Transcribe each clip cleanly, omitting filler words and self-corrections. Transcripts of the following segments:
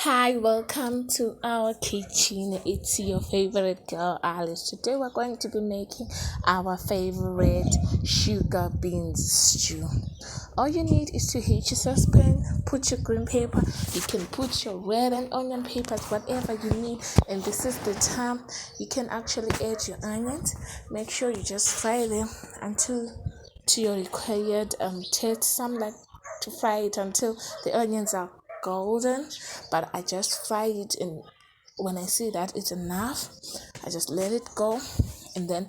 Hi, welcome to our kitchen. It's your favorite girl Alice. Today we're going to be making our favorite sugar beans stew. All you need is to heat your saucepan, put your green pepper, you can put your red and onion peppers, whatever you need. And this is the time you can actually add your onions. Make sure you just fry them until to your required taste. Some like to fry it until the onions are golden, but I just fry it, and when I see that it's enough, I just let it go. And then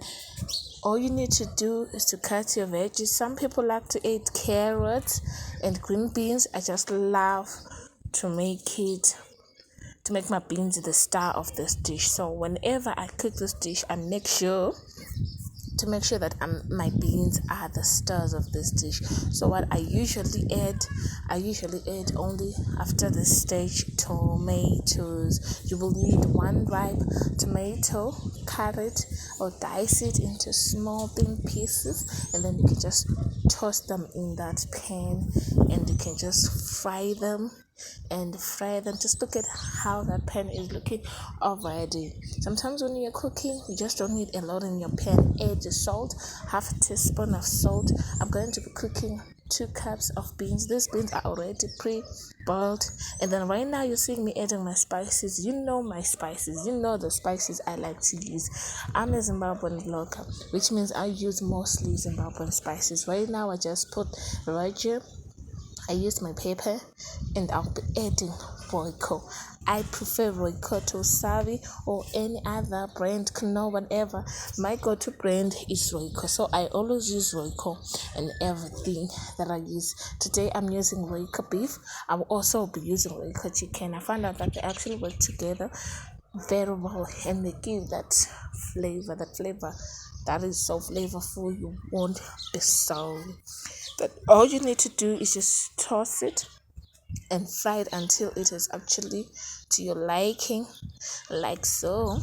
all you need to do is to cut your veggies. Some people like to eat carrots and green beans. I just love to make my beans the star of this dish. So whenever I cook this dish, I make sure that my beans are the stars of this dish. So what I usually add only after this stage tomatoes. You will need one ripe tomato, cut it or dice it into small thin pieces, and then you can just toss them in that pan, and you can just fry them. Just look at how that pan is looking already. Sometimes when you're cooking, you just don't need a lot in your pan. Add your salt, half a teaspoon of salt. I'm going to be cooking 2 cups of beans. These beans are already pre-boiled. And then right now you're seeing me adding my spices. You know my spices. You know the spices I like to use. I'm a Zimbabwean vlogger, which means I use mostly Zimbabwean spices. Right now I just put Roger. I use my pepper, and I'll be adding Royco. I prefer Royco to Savi or any other brand, Knorr, whatever. My go-to brand is Royco, so I always use Royco in everything that I use. Today I'm using Royco beef. I will also be using Royco chicken. I found out that they actually work together very well, and they give that flavor that is so flavorful you won't be sorry. But all you need to do is just toss it and fry it until it is actually to your liking, like so.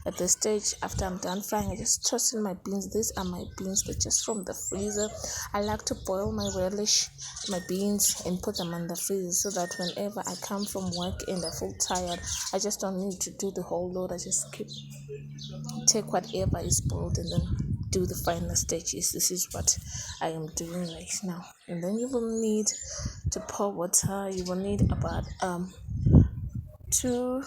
At this stage, after I'm done frying, I just toss in my beans. These are my beans, they're just from the freezer. I like to boil my relish, my beans, and put them in the freezer so that whenever I come from work and I feel tired, I just don't need to do the whole load. I just take whatever is boiled and then do the final stages. This is what I am doing right now. And then you will need to pour water. You will need about 2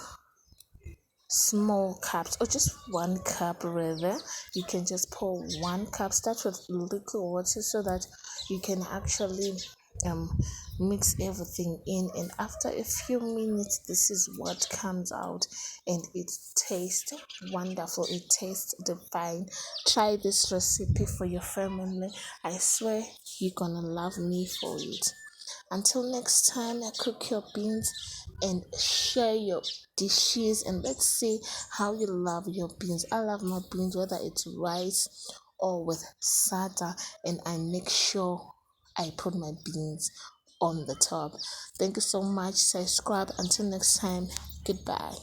small cups, or just 1 cup rather. You can just pour 1 cup. Start with liquid water so that you can actually mix everything in, and after a few minutes this is what comes out, and it tastes wonderful. It tastes divine. Try this recipe for your family. I swear you're gonna love me for it. Until next time, I cook your beans and share your dishes, and let's see how you love your beans. I love my beans whether it's rice or with sada, and I make sure I put my beans on the top. Thank you so much. Subscribe. Until next time, goodbye.